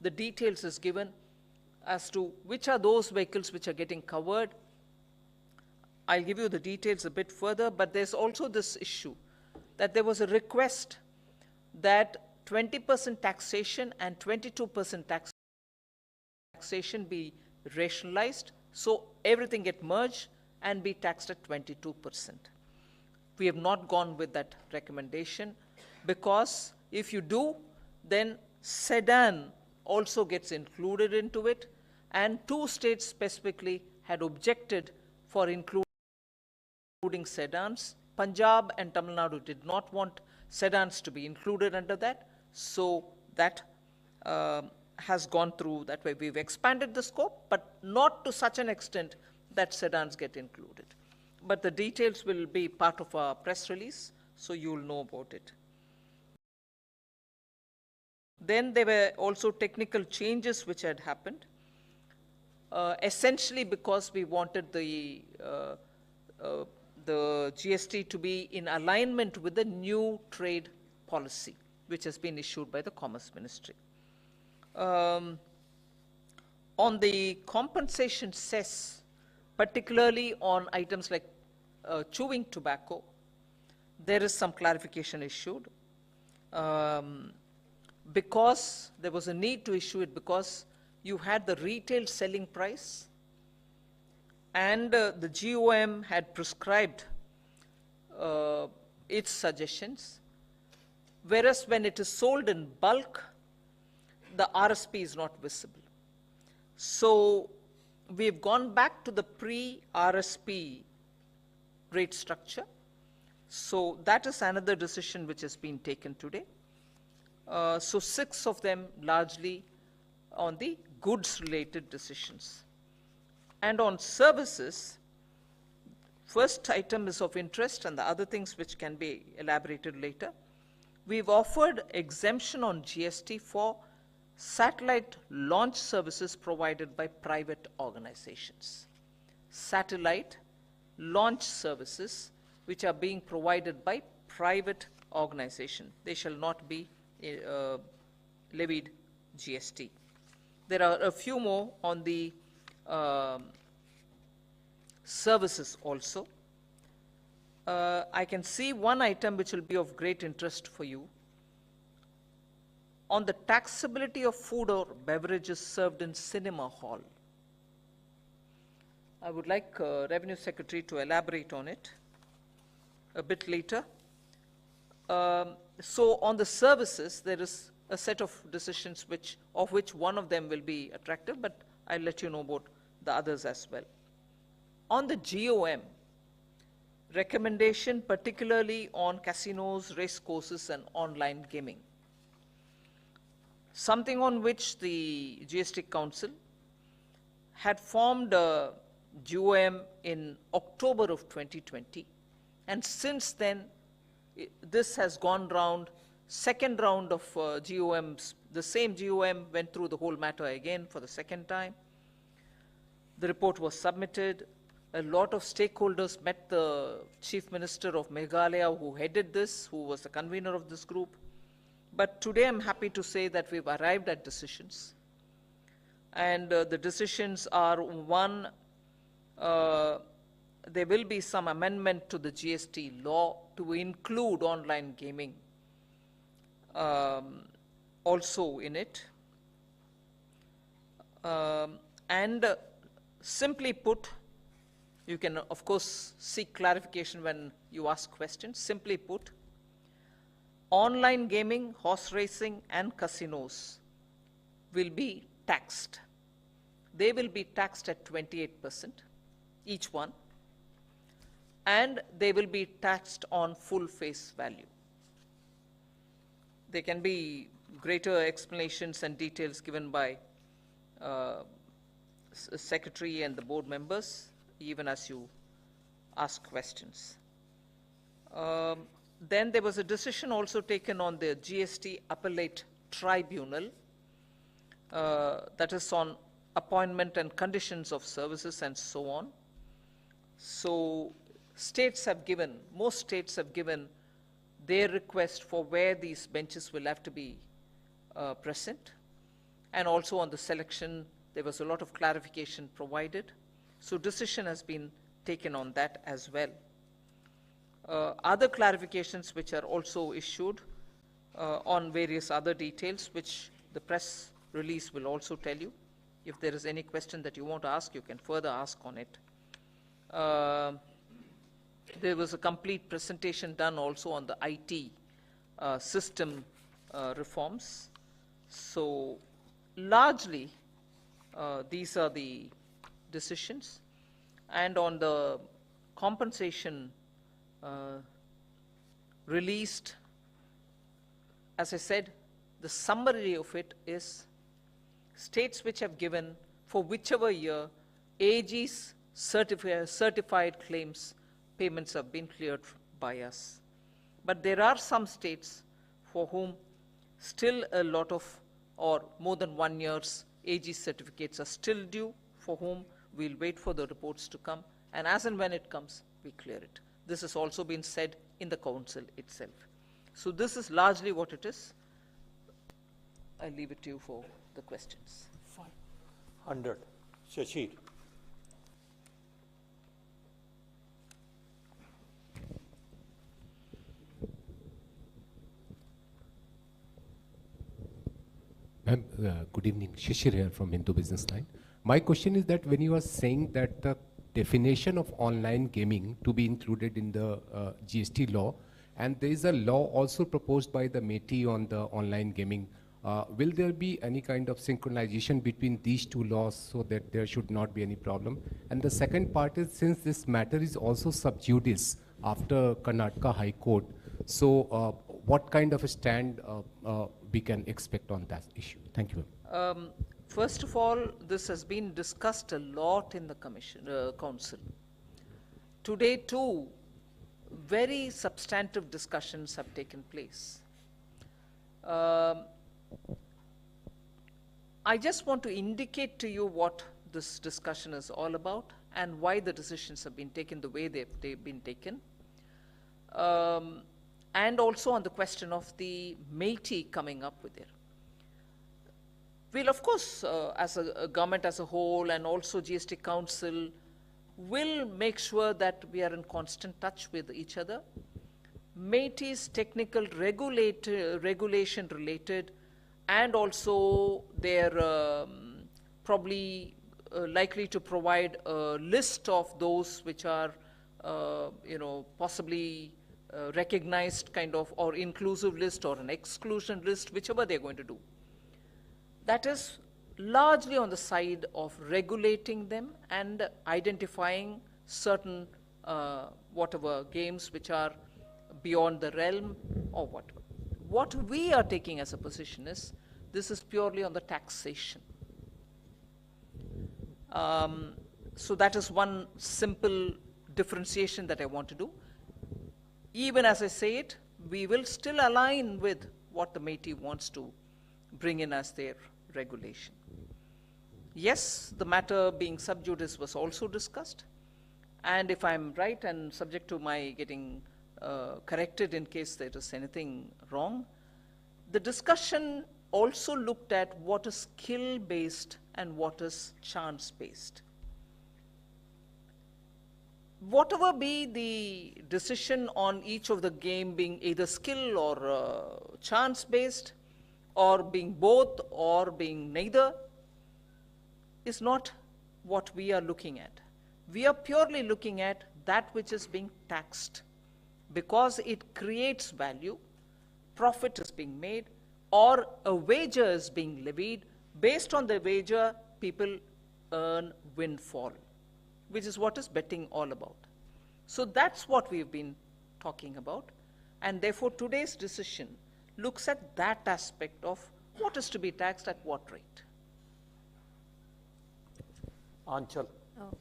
the details is given as to which are those vehicles which are getting covered. I'll give you the details a bit further, but there's also this issue that there was a request that 20% taxation and 22% taxation be rationalized, so everything get merged and be taxed at 22%. We have not gone with that recommendation because if you do, then sedan also gets included into it, and 2 states specifically had objected for including sedans. Punjab and Tamil Nadu did not want sedans to be included under that, so that has gone through that way. We've expanded the scope, but not to such an extent that sedans get included. But the details will be part of our press release, so you'll know about it. Then there were also technical changes which had happened, essentially because we wanted the GST to be in alignment with the new trade policy, which has been issued by the Commerce Ministry. On the compensation cess, particularly on items like chewing tobacco, there is some clarification issued. Because there was a need to issue it because you had the retail selling price and the GOM had prescribed its suggestions, whereas when it is sold in bulk, the RSP is not visible. So we've gone back to the pre-RSP rate structure. So that is another decision which has been taken today. So 6 of them largely on the goods-related decisions. And on services, first item is of interest and the other things which can be elaborated later. We've offered exemption on GST for satellite launch services provided by private organizations. Satellite launch services which are being provided by private organization. They shall not be levied GST. There are a few more on the services also. I can see one item which will be of great interest for you. On the taxability of food or beverages served in cinema hall. I would like Revenue Secretary to elaborate on it a bit later. So on the services, there is a set of decisions of which one of them will be attractive, but I'll let you know about the others as well. On the GOM, recommendation particularly on casinos, race courses, and online gaming. Something on which the GST Council had formed a GOM in October of 2020, and since then, this has gone round, second round of GOMs. The same GOM went through the whole matter again for the second time. The report was submitted. A lot of stakeholders met the Chief Minister of Meghalaya who headed this, who was the convener of this group. But today I'm happy to say that we've arrived at decisions. And the decisions are, one, there will be some amendment to the GST law to include online gaming also in it. And simply put, you can, of course, seek clarification when you ask questions. Simply put, online gaming, horse racing, and casinos will be taxed. They will be taxed at 28%, each one, and they will be taxed on full face value. There can be greater explanations and details given by Secretary and the board members, even as you ask questions. Then there was a decision also taken on the GST Appellate Tribunal, that is on appointment and conditions of services and so on. So states have given, most states have given their request for where these benches will have to be present. And also on the selection, there was a lot of clarification provided. So decision has been taken on that as well. Other clarifications which are also issued on various other details, which the press release will also tell you. If there is any question that you want to ask, you can further ask on it. There was a complete presentation done also on the IT system reforms. So largely, these are the decisions. And on the compensation released, as I said, the summary of it is states which have given for whichever year AG's certified claims payments have been cleared by us. But there are some states for whom still a lot of, or more than 1 year's AG certificates are still due, for whom we'll wait for the reports to come, and as and when it comes, we clear it. This has also been said in the council itself. So this is largely what it is. I'll leave it to you for the questions. Fine. 100. Shashir. Ma'am, good evening. Shishir here from Hindu Business Line. My question is that when you are saying that the definition of online gaming to be included in the GST law, and there is a law also proposed by the MeitY on the online gaming, will there be any kind of synchronization between these two laws so that there should not be any problem? And the second part is, since this matter is also sub judice after Karnataka High Court, so what kind of a stand we can expect on that issue? Thank you. First of all, this has been discussed a lot in the council. Today too, very substantive discussions have taken place. I just want to indicate to you what this discussion is all about and why the decisions have been taken the way they've been taken. And also on the question of the MeitY coming up with it. We'll, of course, as a government as a whole and also GST Council, will make sure that we are in constant touch with each other. MeitY's technical regulation related, and also they're probably likely to provide a list of those which are, possibly recognized kind of, or inclusive list or an exclusion list, whichever they're going to do. That is largely on the side of regulating them and identifying certain whatever games which are beyond the realm or whatever. What we are taking as a position is, this is purely on the taxation. So that is one simple differentiation that I want to do. Even as I say it, we will still align with what the MeitY wants to bring in as their regulation. Yes, the matter being sub judice was also discussed, and if I'm right and subject to my getting corrected in case there is anything wrong, the discussion also looked at what is skill-based and what is chance-based. Whatever be the decision on each of the game being either skill or chance-based, or being both or being neither, is not what we are looking at. We are purely looking at that which is being taxed, because it creates value, profit is being made, or a wager is being levied. Based on the wager, people earn windfall, which is what is betting all about. So that's what we've been talking about, and therefore today's decision looks at that aspect of what is to be taxed at what rate. Anchal.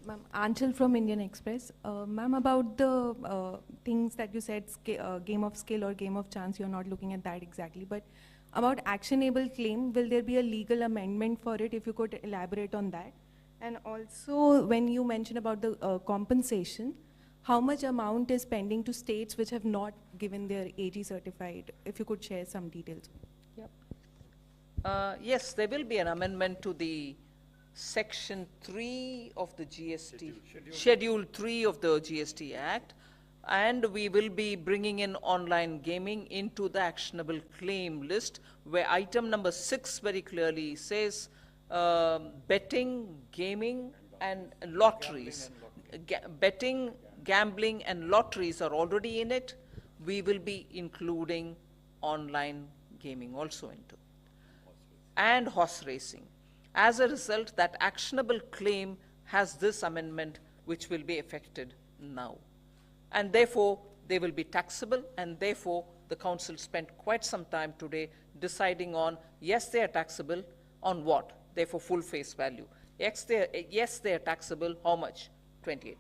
Ma'am, Anchal from Indian Express. Ma'am, about the things that you said, game of skill or game of chance, you're not looking at that exactly, but about actionable claim, will there be a legal amendment for it? If you could elaborate on that. And also, when you mentioned about the compensation, how much amount is pending to states which have not given their AG certified? If you could share some details. Yep. Yes, there will be an amendment to the Section 3 of the GST, Schedule 3 of the GST Act, and we will be bringing in online gaming into the actionable claim list, where item number 6 very clearly says betting, gaming, and lotteries. Betting, gambling, and lotteries are already in it. We will be including online gaming also into it, and horse racing. As a result, that actionable claim has this amendment which will be effected now. And therefore, they will be taxable, and therefore, the council spent quite some time today deciding on, yes, they are taxable, on what? Therefore, full face value. Yes, they are taxable, how much? 28%.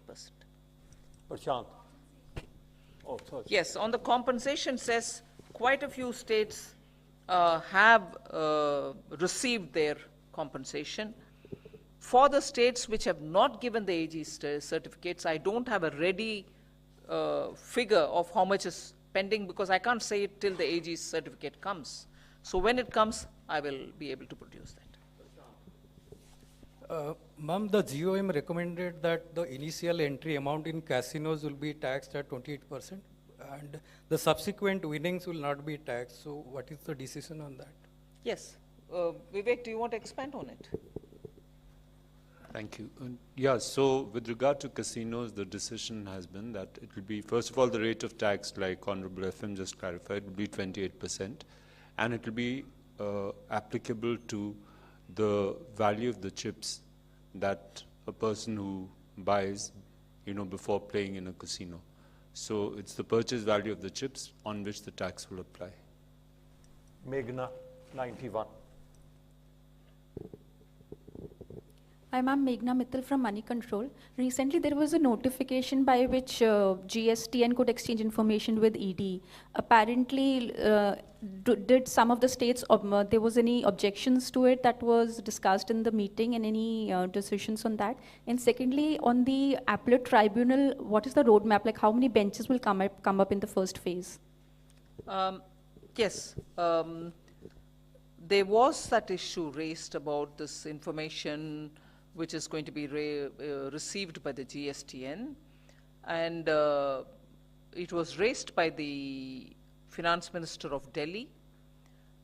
Prashant. Oh, sorry. Yes, on the compensation says quite a few states have received their compensation. For the states which have not given the AG certificates, I don't have a ready figure of how much is pending, because I can't say it till the AG certificate comes. So when it comes, I will be able to produce that. Ma'am, the GOM recommended that the initial entry amount in casinos will be taxed at 28%, and the subsequent winnings will not be taxed. So what is the decision on that? Yes. Vivek, do you want to expand on it? Thank you. Yeah, so with regard to casinos, the decision has been that it will be, first of all, the rate of tax, like Honorable FM just clarified, will be 28%, and it will be applicable to the value of the chips that a person who buys, before playing in a casino. So it's the purchase value of the chips on which the tax will apply. Meghna, 91. I'm Meghna Mittal from Money Control. Recently, there was a notification by which GSTN could exchange information with ED. Apparently, did some of the states, there was any objections to it that was discussed in the meeting, and any decisions on that? And secondly, on the appellate tribunal, what is the roadmap? Like, how many benches will come up in the first phase? Yes. There was that issue raised about this information which is going to be received by the GSTN, and it was raised by the Finance Minister of Delhi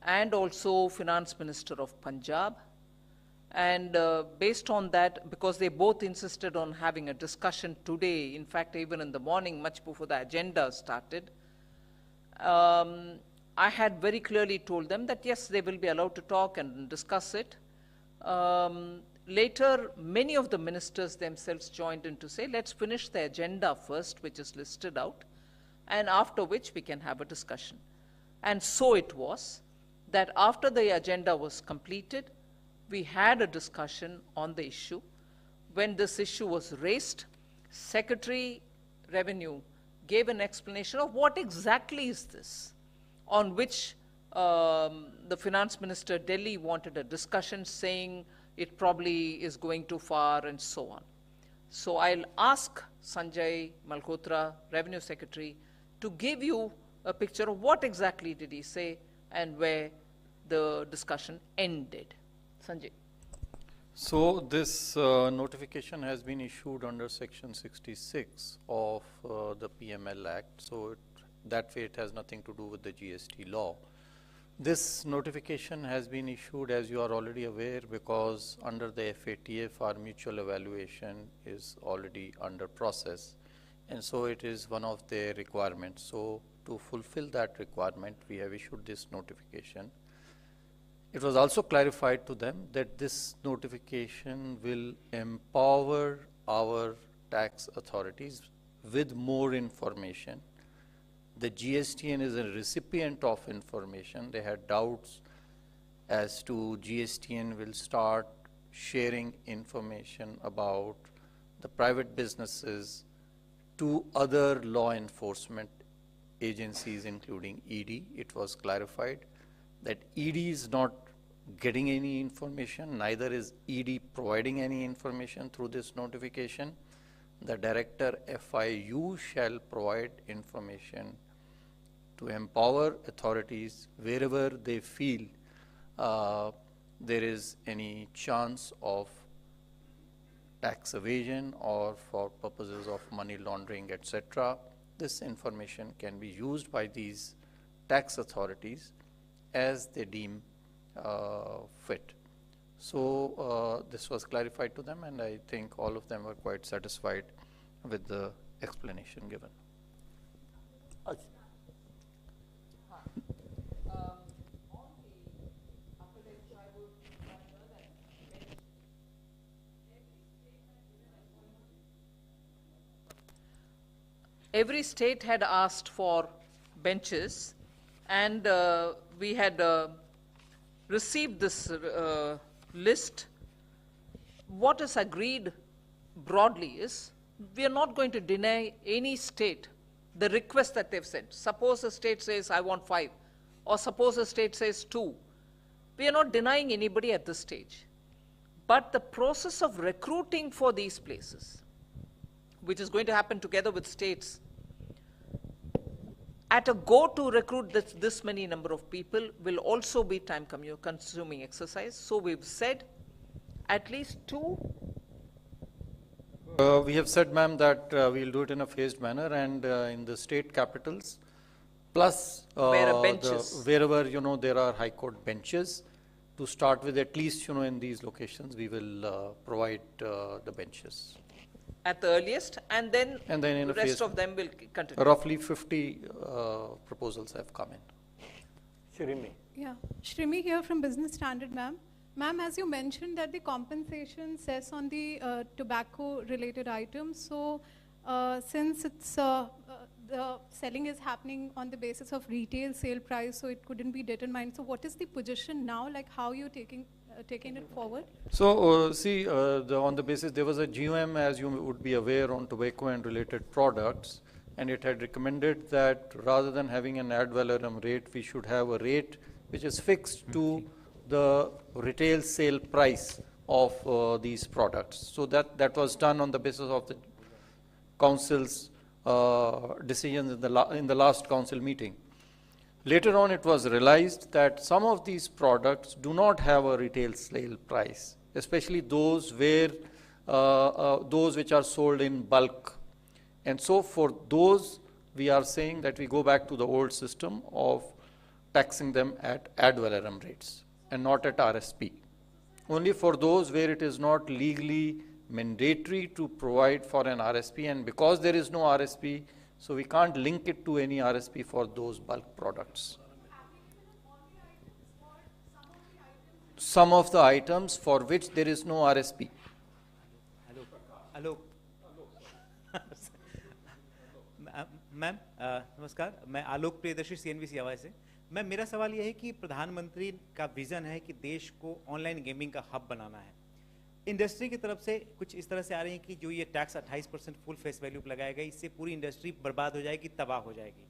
and also Finance Minister of Punjab, and based on that, because they both insisted on having a discussion today, in fact even in the morning much before the agenda started, I had very clearly told them that yes, they will be allowed to talk and discuss it. Later, many of the ministers themselves joined in to say, let's finish the agenda first, which is listed out, and after which we can have a discussion. And so it was that after the agenda was completed, we had a discussion on the issue. When this issue was raised, Secretary Revenue gave an explanation of what exactly is this, on which the Finance Minister Delhi wanted a discussion, saying it probably is going too far and so on. So I'll ask Sanjay Malhotra, Revenue Secretary, to give you a picture of what exactly did he say and where the discussion ended. Sanjay. So this notification has been issued under Section 66 of the PML Act. So that way it has nothing to do with the GST law. This notification has been issued, as you are already aware, because under the FATF our mutual evaluation is already under process, and so it is one of their requirements. So to fulfill that requirement, we have issued this notification. It was also clarified to them that this notification will empower our tax authorities with more information. The GSTN is a recipient of information. They had doubts as to GSTN will start sharing information about the private businesses to other law enforcement agencies, including ED. It was clarified that ED is not getting any information, neither is ED providing any information through this notification. The Director FIU shall provide information to empower authorities wherever they feel there is any chance of tax evasion or for purposes of money laundering, etc. This information can be used by these tax authorities as they deem fit. So this was clarified to them, and I think all of them were quite satisfied with the explanation given. अच्छा, Every state had asked for benches, and we had received this list. What is agreed broadly is we are not going to deny any state the request that they've sent. Suppose a state says, I want 5, or suppose a state says 2. We are not denying anybody at this stage. But the process of recruiting for these places, which is going to happen together with states, at a go to recruit this many number of people will also be time consuming exercise. So we've said at least 2. We have said, ma'am, that we'll do it in a phased manner, and in the state capitals, plus wherever there are high court benches, to start with, at least in these locations, we will provide the benches. At the earliest, and then in the a rest phase, of them will continue. Roughly 50 proposals have come in. Shrimi. Yeah, Shrimi here from Business Standard, ma'am. Ma'am, as you mentioned that the compensation cess on the tobacco-related items, so since it's the selling is happening on the basis of retail sale price, so it couldn't be determined. So what is the position now? Like how you're taking it forward? So see, on the basis there was a GUM, as you would be aware, on tobacco and related products, and it had recommended that rather than having an ad valorem rate, we should have a rate which is fixed to the retail sale price of these products. So that was done on the basis of the council's decisions in the last council meeting. Later on, it was realized that some of these products do not have a retail sale price, especially those where those which are sold in bulk. And so for those, we are saying that we go back to the old system of taxing them at ad valorem rates and not at RSP. Only for those where it is not legally mandatory to provide for an RSP, and because there is no RSP, so we can't link it to any RSP for those bulk products. Some of the items for which there is no RSP. Hello ma'am नमस्कार, मैं आलोक Priyadarshi CNBC सियावा से। Ma'am, मेरा सवाल यह है कि प्रधानमंत्री का विजन है कि देश को ऑनलाइन गेमिंग का हब बनाना है। इंडस्ट्री की तरफ से कुछ इस तरह से आ रही है कि जो ये टैक्स 28% फुल फेस वैल्यू लगाएगा, इससे पूरी इंडस्ट्री बर्बाद हो जाएगी, तबाह हो जाएगी।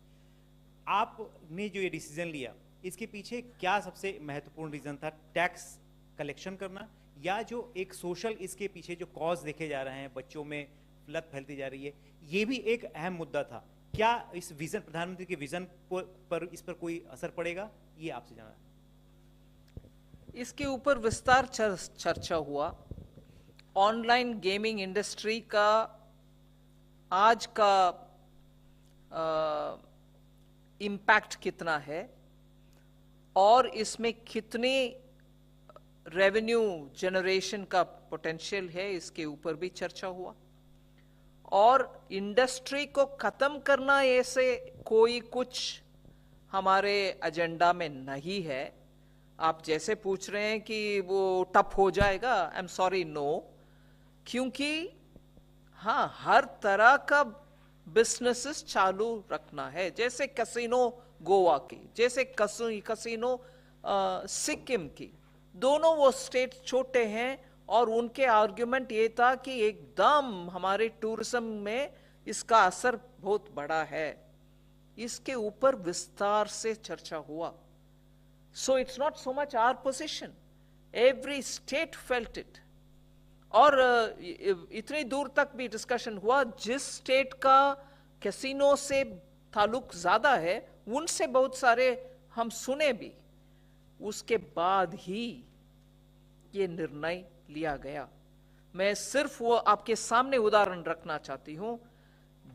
आपने जो ये डिसीजन लिया, इसके पीछे क्या सबसे महत्वपूर्ण रीजन था? टैक्स कलेक्शन करना, या जो एक सोशल इसके पीछे जो कॉज देखे जा रहे हैं, बच्चों में लत फैलती जा रही है, ये भी एक अहम मुद्दा था। क्या इस विजन, प्रधानमंत्री के विजन पर इस पर कोई असर पड़ेगा? ये आपसे जाना है। इसके ऊपर विस्तार चर्चा हुआ। ऑनलाइन गेमिंग इंडस्ट्री का आज का इम्पैक्ट कितना है और इसमें कितने रेवेन्यू जनरेशन का पोटेंशियल है, इसके ऊपर भी चर्चा हुआ। और इंडस्ट्री को खत्म करना ऐसे कोई कुछ हमारे एजेंडा में नहीं है। आप जैसे पूछ रहे हैं कि वो टफ हो जाएगा, आई एम सॉरी, नो, क्योंकि हाँ, हर तरह का बिजनेसेस चालू रखना है। जैसे कैसीनो गोवा की, जैसे कैसीनो सिक्किम की, दोनों वो स्टेट छोटे हैं और उनके आर्ग्यूमेंट ये था कि एकदम हमारे टूरिज्म में इसका असर बहुत बड़ा है। इसके ऊपर विस्तार से चर्चा हुआ। So it's not so much our position. Every state felt it. और इतनी दूर तक भी डिस्कशन हुआ, जिस स्टेट का कैसीनो से ताल्लुक ज्यादा है, उनसे बहुत सारे हम सुने भी। उसके बाद ही ये निर्णय लिया गया। मैं सिर्फ वो आपके सामने उदाहरण रखना चाहती हूं।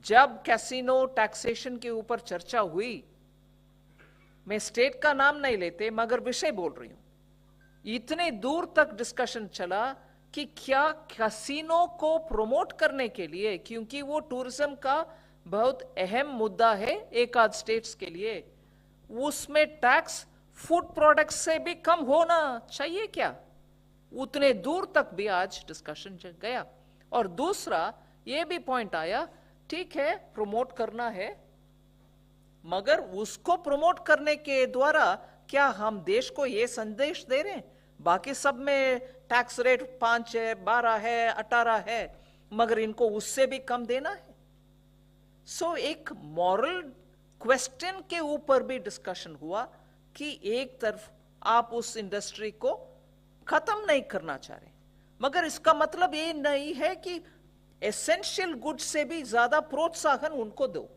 जब कैसीनो टैक्सेशन के ऊपर चर्चा हुई, मैं स्टेट का नाम नहीं लेते मगर विषय बोल रही हूं, इतने दूर तक डिस्कशन चला कि क्या कैसीनो को प्रमोट करने के लिए, क्योंकि वो टूरिज्म का बहुत अहम मुद्दा है एक आध स्टेट्स के लिए, उसमें टैक्स फूड प्रोडक्ट्स से भी कम होना चाहिए क्या? उतने दूर तक भी आज डिस्कशन गया। और दूसरा ये भी पॉइंट आया, ठीक है प्रमोट करना है, मगर उसको प्रमोट करने के द्वारा क्या हम देश को ये संदेश दे रहे हैं बाकी सब में टैक्स रेट 5 है, 12 है, 18 है, मगर इनको उससे भी कम देना है? सो एक मॉरल क्वेश्चन के ऊपर भी डिस्कशन हुआ कि एक तरफ आप उस इंडस्ट्री को खत्म नहीं करना चाह रहे, मगर इसका मतलब ये नहीं है कि एसेंशियल गुड्स से भी ज्यादा प्रोत्साहन उनको दो।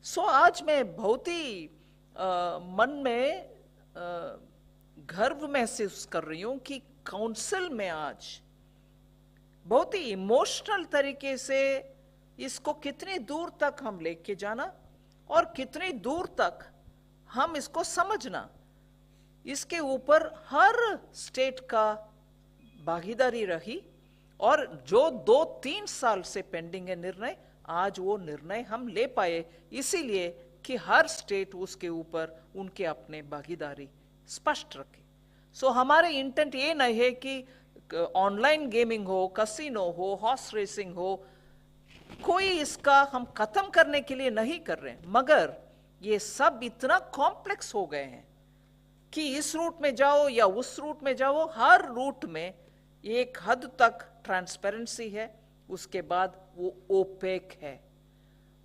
सो आज मैं बहुत ही मन में गर्व महसूस कर रही हूं कि काउंसिल में आज बहुत ही इमोशनल तरीके से इसको कितनी दूर तक हम लेके जाना और कितनी दूर तक हम इसको समझना, इसके ऊपर हर स्टेट का भागीदारी रही। और जो 2-3 साल से पेंडिंग है निर्णय, आज वो निर्णय हम ले पाए इसीलिए कि हर स्टेट उसके ऊपर उनके अपने भागीदारी स्पष्ट रखे। सो हमारे इंटेंट ये नहीं है कि ऑनलाइन गेमिंग हो, कैसीनो हो, हॉर्स रेसिंग हो, कोई इसका हम खत्म करने के लिए नहीं कर रहे हैं, मगर ये सब इतना कॉम्प्लेक्स हो गए हैं कि इस रूट में जाओ या उस रूट में जाओ, हर रूट में एक हद तक ट्रांसपेरेंसी है, उसके बाद वो ओपेक है।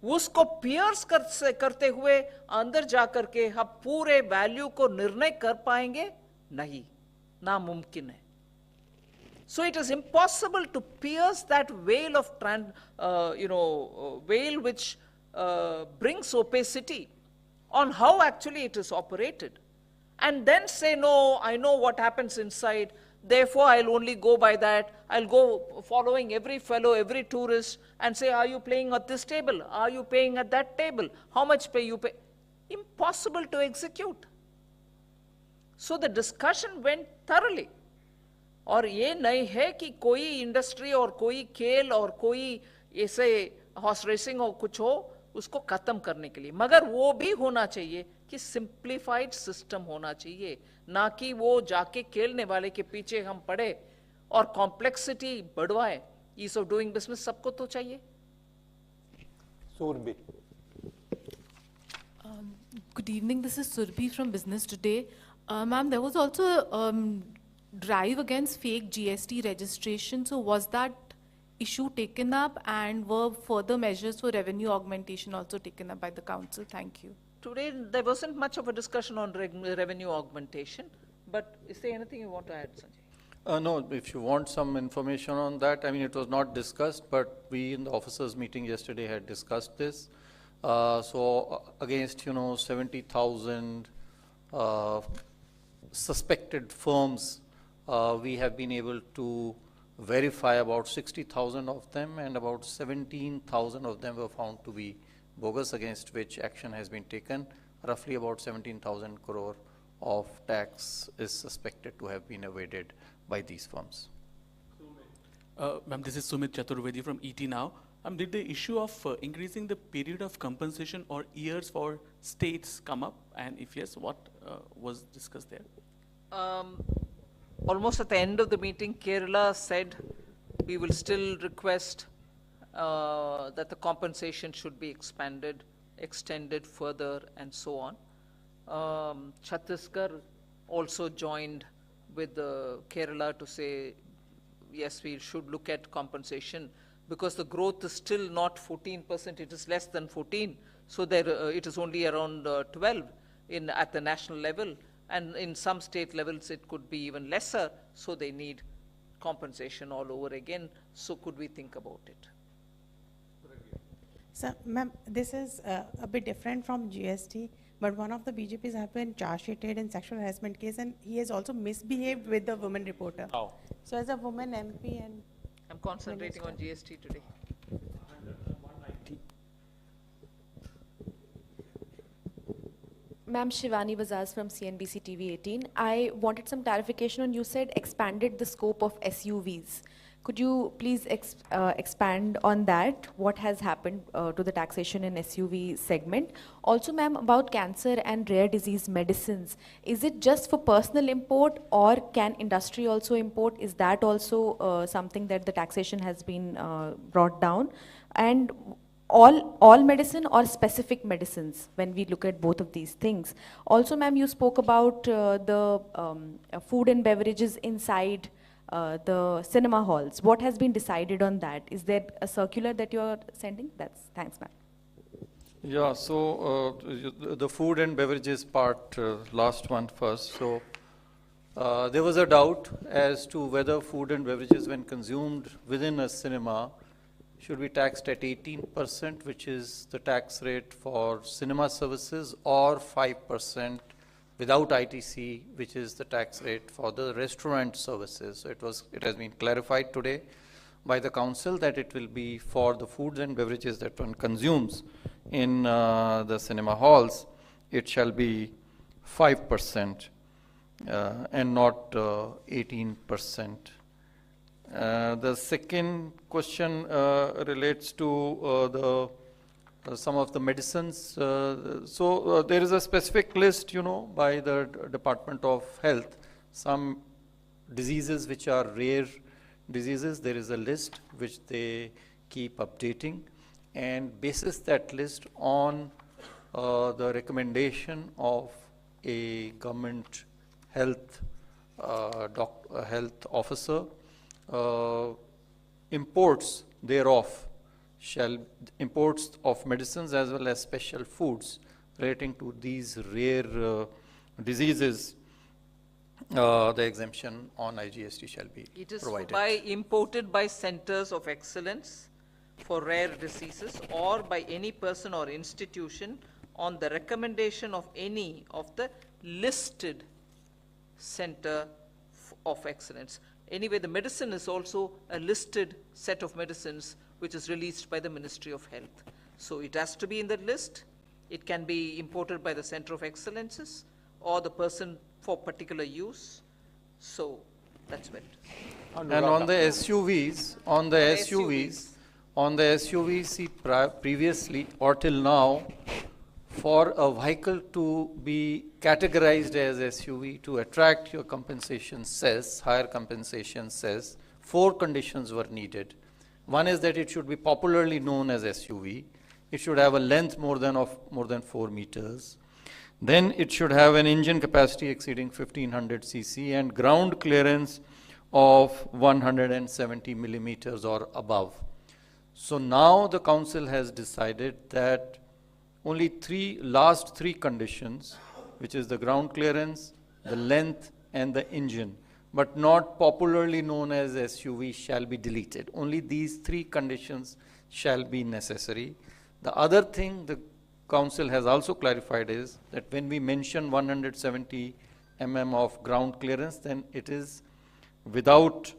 उसको पियर्स करते हुए अंदर जाकर के हम पूरे वैल्यू को निर्णय कर पाएंगे नहीं, नामुमकिन है। So it is impossible to pierce that veil of veil which brings opacity on how actually it is operated, and then say, no, I know what happens inside, therefore I'll only go by that. I'll go following every fellow, every tourist, and say, are you playing at this table? Are you paying at that table? How much pay you pay? Impossible to execute. So the discussion went thoroughly. और ये नहीं है कि कोई industry और कोई खेल और कोई ऐसे हॉर्स रेसिंग हो कुछ हो उसको खत्म करने के लिए, मगर वो भी होना चाहिए कि सिंप्लीफाइड सिस्टम होना चाहिए, ना कि वो जाके खेलने वाले के पीछे हम पड़े और कॉम्प्लेक्सिटी बढ़वाए। ईज ऑफ डूइंग बिजनेस सबको तो चाहिए। Surbi. Good evening, this is Surbi from Business Today. Ma'am, there was also a drive against fake GST registration. So was that issue taken up, and were further measures for revenue augmentation also taken up by the council? Thank you. Today there wasn't much of a discussion on revenue augmentation, but is there anything you want to add, Sanjay? No, if you want some information on that, I mean, it was not discussed, but we in the officers meeting yesterday had discussed this. Against, 70,000 suspected firms, we have been able to verify about 60,000 of them, and about 17,000 of them were found to be bogus, against which action has been taken. Roughly about 17,000 crore of tax is suspected to have been evaded by these firms. Ma'am, this is Sumit Chaturvedi from ET Now. Did the issue of increasing the period of compensation or years for states come up? And if yes, what was discussed there? Almost at the end of the meeting, Kerala said we will still request that the compensation should be extended further, and so on. Chhattisgarh also joined with Kerala to say, yes, we should look at compensation, because the growth is still not 14%, it is less than 14. So there, it is only around 12 at the national level. And in some state levels, it could be even lesser. So they need compensation all over again. So could we think about it? So, ma'am, this is a bit different from GST, but one of the BJPs have been charge sheeted in sexual harassment case, and he has also misbehaved with the woman reporter. How? So as a woman MP and I'm concentrating on GST today. Ma'am, Shivani Bajaj from CNBC TV 18. I wanted some clarification on, you said expanded the scope of SUVs. Could you please expand on that? What has happened to the taxation in SUV segment? Also, ma'am, about cancer and rare disease medicines, is it just for personal import or can industry also import? Is that also something that the taxation has been brought down? And all medicine or specific medicines when we look at both of these things? Also, ma'am, you spoke about the food and beverages inside the cinema halls. What has been decided on that? Is there a circular that you are sending? Thanks, ma'am. Yeah, so the food and beverages part, last one first. So there was a doubt as to whether food and beverages when consumed within a cinema should be taxed at 18%, which is the tax rate for cinema services, or 5% without ITC, which is the tax rate for the restaurant services. So it has been clarified today by the council that it will be for the foods and beverages that one consumes in the cinema halls, it shall be 5% and not 18%. The second question relates to some of the medicines. So there is a specific list, by the Department of Health. Some diseases which are rare diseases, there is a list which they keep updating, and basis that list on the recommendation of a government health health officer, imports of medicines as well as special foods relating to these rare diseases, the exemption on IGST shall be provided. It is imported by centers of excellence for rare diseases or by any person or institution on the recommendation of any of the listed center of excellence. Anyway, the medicine is also a listed set of medicines which is released by the Ministry of Health. So it has to be in the list. It can be imported by the Center of Excellences or the person for particular use. So that's where it is. And on the SUVs, see, previously or till now, for a vehicle to be categorized as SUV to attract your compensation cess, higher compensation cess, 4 conditions were needed. One is that it should be popularly known as SUV. It should have a length more than 4 meters. Then it should have an engine capacity exceeding 1500 cc and ground clearance of 170 millimeters or above. So now the council has decided that only last three conditions, which is the ground clearance, the length, and the engine, but not popularly known as SUV, shall be deleted. Only these 3 conditions shall be necessary. The other thing the council has also clarified is that when we mention 170 mm of ground clearance, then it is without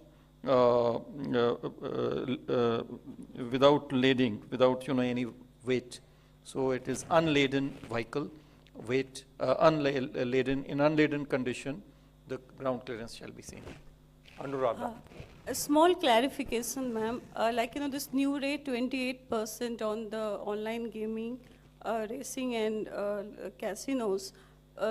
lading, without any weight. So it is unladen vehicle, weight, in unladen condition, the ground clearance shall be seen. Anuradha. A small clarification, ma'am. This new rate, 28% on the online gaming, racing and casinos.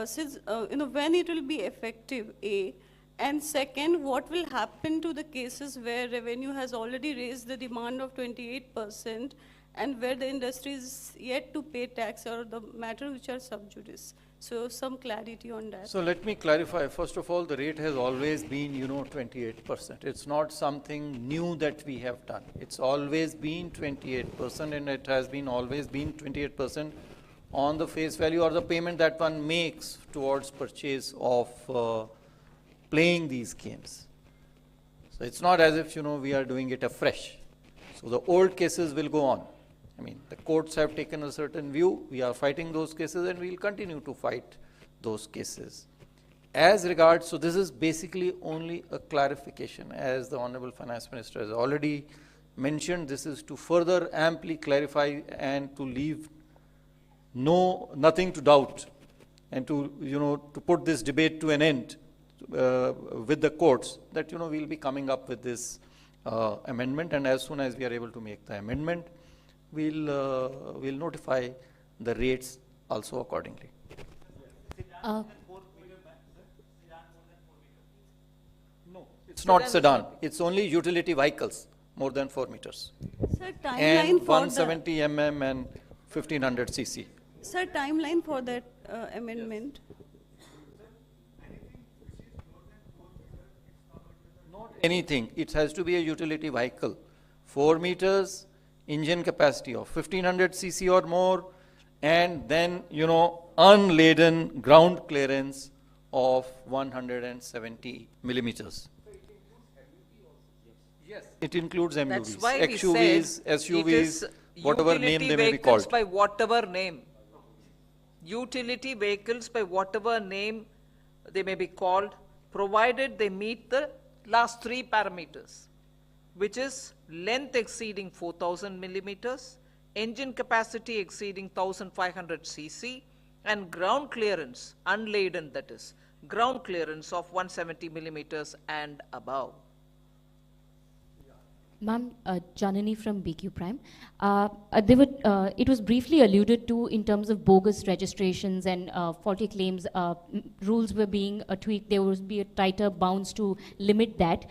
Since, when it will be effective, A? And second, what will happen to the cases where revenue has already raised the demand of 28% and where the industry is yet to pay tax, or the matter which are sub judice? So some clarity on that. So let me clarify. First of all, the rate has always been, 28%. It's not something new that we have done. It's always been 28%, and it has been always been 28% on the face value or the payment that one makes towards purchase of playing these games. So it's not as if, we are doing it afresh. So the old cases will go on. I mean, the courts have taken a certain view. We are fighting those cases and we will continue to fight those cases. As regards, so this is basically only a clarification. As the Honorable Finance Minister has already mentioned, this is to further amply clarify and to leave nothing to doubt, and to, to put this debate to an end with the courts, that, we'll be coming up with this amendment, and as soon as we are able to make the amendment, we'll notify the rates also accordingly. No, it's not sedan. It's only utility vehicles more than 4 meters. Sir, And timeline for 170 mm and 1500 cc. Sir, timeline for that amendment. Anything, it has to be a utility vehicle. 4 meters, engine capacity of 1500 cc or more, and then, unladen ground clearance of 170 millimeters. Yes, it includes MUVs, That's why we XUVs, said SUVs, it is whatever name utility they may be vehicles called. by whatever name. Utility vehicles by whatever name they may be called, provided they meet the last 3 parameters, which is length exceeding 4000 millimeters, engine capacity exceeding 1500 cc, and ground clearance, unladen that is, ground clearance of 170 millimeters and above. Ma'am, Janani from BQ Prime. It was briefly alluded to in terms of bogus registrations and faulty claims. Rules were being tweaked. There would be a tighter bounds to limit that.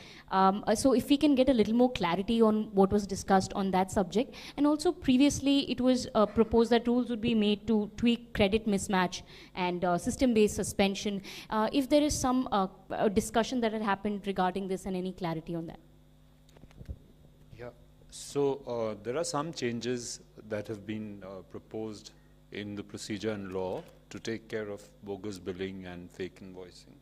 So if we can get a little more clarity on what was discussed on that subject. And also previously it was proposed that rules would be made to tweak credit mismatch and system-based suspension. If there is some discussion that had happened regarding this and any clarity on that. So there are some changes that have been proposed in the procedure and law to take care of bogus billing and fake invoicing.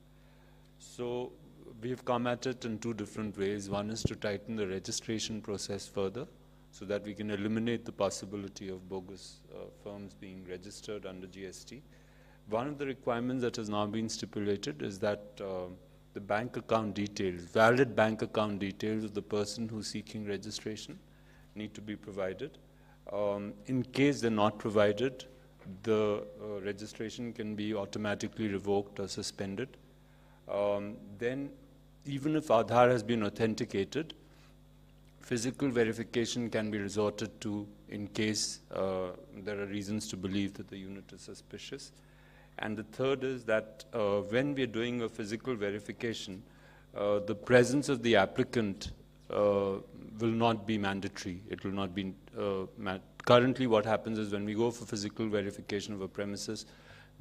So we've come at it in 2 different ways. One is to tighten the registration process further so that we can eliminate the possibility of bogus firms being registered under GST. One of the requirements that has now been stipulated is that the bank account details, valid bank account details of the person who's seeking registration need to be provided. In case they're not provided, the registration can be automatically revoked or suspended. Then, even if Aadhaar has been authenticated, physical verification can be resorted to in case there are reasons to believe that the unit is suspicious. And the third is that when we are doing a physical verification, the presence of the applicant will not be mandatory. It will not be, currently what happens is when we go for physical verification of a premises,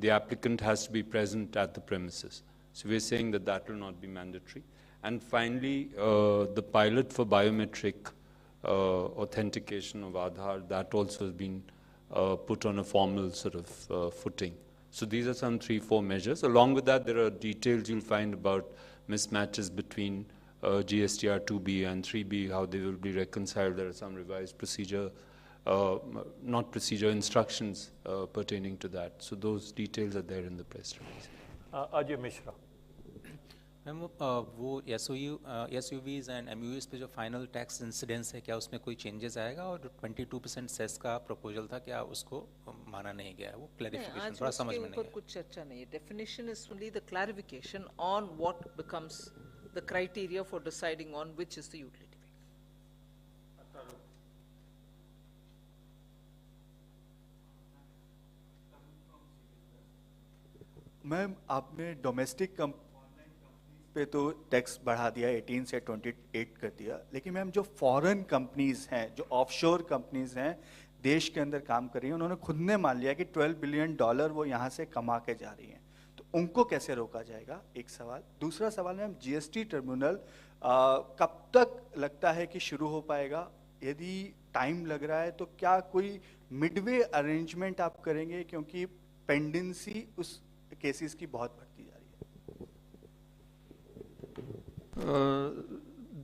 the applicant has to be present at the premises. So we're saying that that will not be mandatory. And finally, the pilot for biometric authentication of Aadhaar, that also has been put on a formal sort of footing. So these are some 3-4 measures. Along with that, there are details you'll find about mismatches between GSTR 2B and 3B, how they will be reconciled. There are some revised procedure, instructions pertaining to that. So those details are there in the press release. Ajay Mishra. Ma'am वो SUVs and MUVs पे जो final tax incidence है क्या उसमें कोई changes आएगा और 22% cess का प्रपोजल था क्या उसको माना नहीं गया वो क्लैरिफिकेशन थोड़ा समझ में नहीं आया कुछ चर्चा नहीं है definition is only the clarification on what becomes the criteria for deciding on which is the utility vehicle. Ma'am आपने डोमेस्टिक पे तो टैक्स बढ़ा दिया 18 से 28 कर दिया, लेकिन मैम जो फॉरेन कंपनीज हैं, जो ऑफशोर कंपनीज हैं, देश के अंदर काम कर रही हैं, उन्होंने खुद ने मान लिया कि $12 बिलियन वो यहाँ से कमा के जा रही हैं, तो उनको कैसे रोका जाएगा? एक सवाल। दूसरा सवाल मैम, जीएसटी ट्रिब्यूनल कब तक लगता है कि शुरू हो पाएगा? यदि टाइम लग रहा है तो क्या कोई मिडवे अरेंजमेंट आप करेंगे, क्योंकि पेंडेंसी उस केसेस की बहुत बढ़ती जा रही है?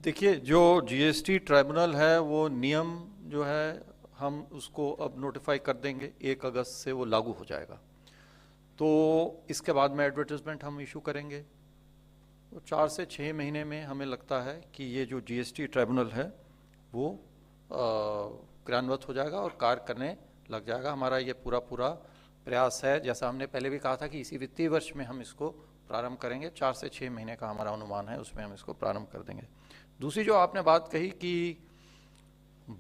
देखिए, जो जीएसटी ट्रिब्यूनल है वो नियम जो है हम उसको अब नोटिफाई कर देंगे, 1 अगस्त से वो लागू हो जाएगा। तो इसके बाद में एडवर्टाइजमेंट हम इशू करेंगे। तो 4 से 6 महीने में हमें लगता है कि ये जो जीएसटी ट्रिब्यूनल है वो क्रियान्वित हो जाएगा और कार्य करने लग जाएगा। हमारा ये पूरा प्रयास है, जैसा हमने पहले भी कहा था कि इसी वित्तीय वर्ष में हम इसको प्रारंभ करेंगे। 4 से 6 महीने का हमारा अनुमान है, उसमें हम इसको प्रारंभ कर देंगे। दूसरी जो आपने बात कही कि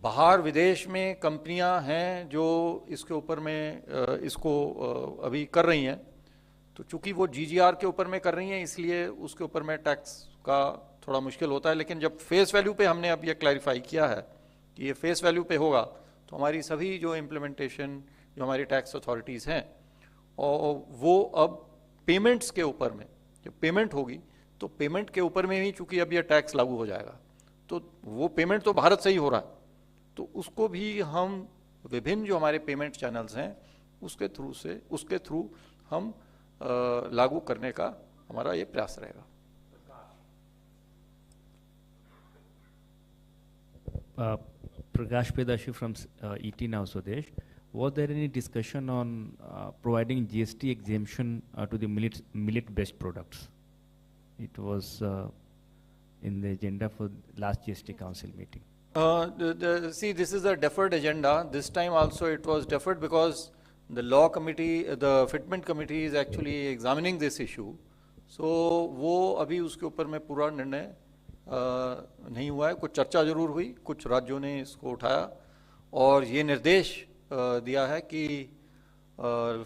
बाहर विदेश में कंपनियां हैं जो इसके ऊपर में इसको अभी कर रही हैं, तो चूंकि वो जीजीआर के ऊपर में कर रही हैं इसलिए उसके ऊपर में टैक्स का थोड़ा मुश्किल होता है। लेकिन जब फेस वैल्यू पे हमने अब ये क्लैरिफाई किया है कि ये फेस वैल्यू पे होगा, तो हमारी सभी जो इम्प्लीमेंटेशन जो हमारी टैक्स अथॉरिटीज़ हैं और वो अब पेमेंट्स के ऊपर में, जब पेमेंट होगी तो पेमेंट के ऊपर में ही चूंकि अब ये टैक्स लागू हो जाएगा, तो वो पेमेंट तो भारत से ही हो रहा है, तो उसको भी हम विभिन्न जो हमारे पेमेंट चैनल्स हैं उसके थ्रू हम लागू करने का हमारा ये प्रयास रहेगा। Prakash Pedashi from ET Now Swadesh. Was there any discussion on providing GST exemption to the millet-based products? It was in the agenda for last GST Council meeting. See, this is a deferred agenda. This time also it was deferred because the law committee, the fitment committee is actually examining this issue. So वो अभी उसके ऊपर में पूरा निर्णय नहीं हुआ है। कुछ चर्चा जरूर हुई, कुछ राज्यों ने इसको उठाया और ये निर्देश दिया है कि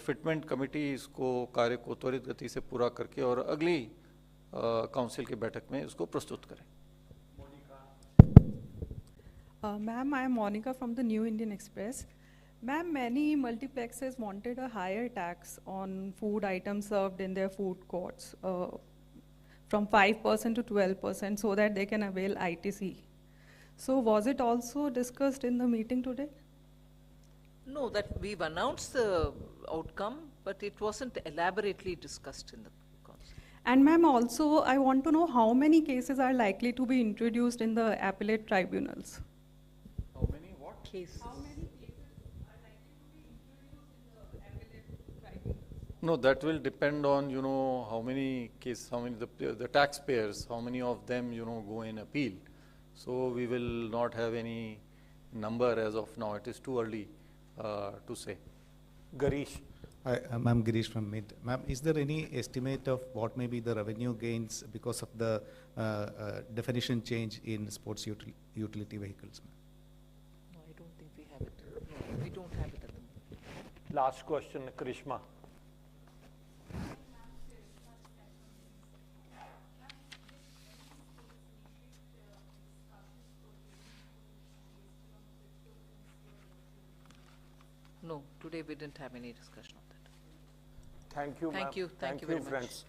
फिटमेंट कमेटी इसको कार्य को त्वरित गति से पूरा करके और अगली काउंसिल की बैठक में इसको प्रस्तुत करें। Ma'am, I am Monica from the New Indian Express. Ma'am, many multiplexes wanted a higher tax on food items served in their food courts, from 5% to 12%, so that they can avail ITC. So was it also discussed in the meeting today? No, that we've announced the outcome, but it wasn't elaborately discussed in the council. And ma'am, also I want to know how many cases are likely to be introduced in the appellate tribunals? How many what cases? How many cases are likely to be introduced in the appellate tribunals? No, that will depend on, you know, how many cases, how many the taxpayers, how many of them, you know, go in appeal. So we will not have any number as of now. It is too early to say. Garish. Hi, I'm Girish from MID. Ma'am, is there any estimate of what may be the revenue gains because of the definition change in sports utility vehicles? No, I don't think we have it. No, we don't have it at the moment. Last question, Krishma. No, today we didn't have any discussion of that. Thank you, Thank ma'am. you. Thank you very much. friends.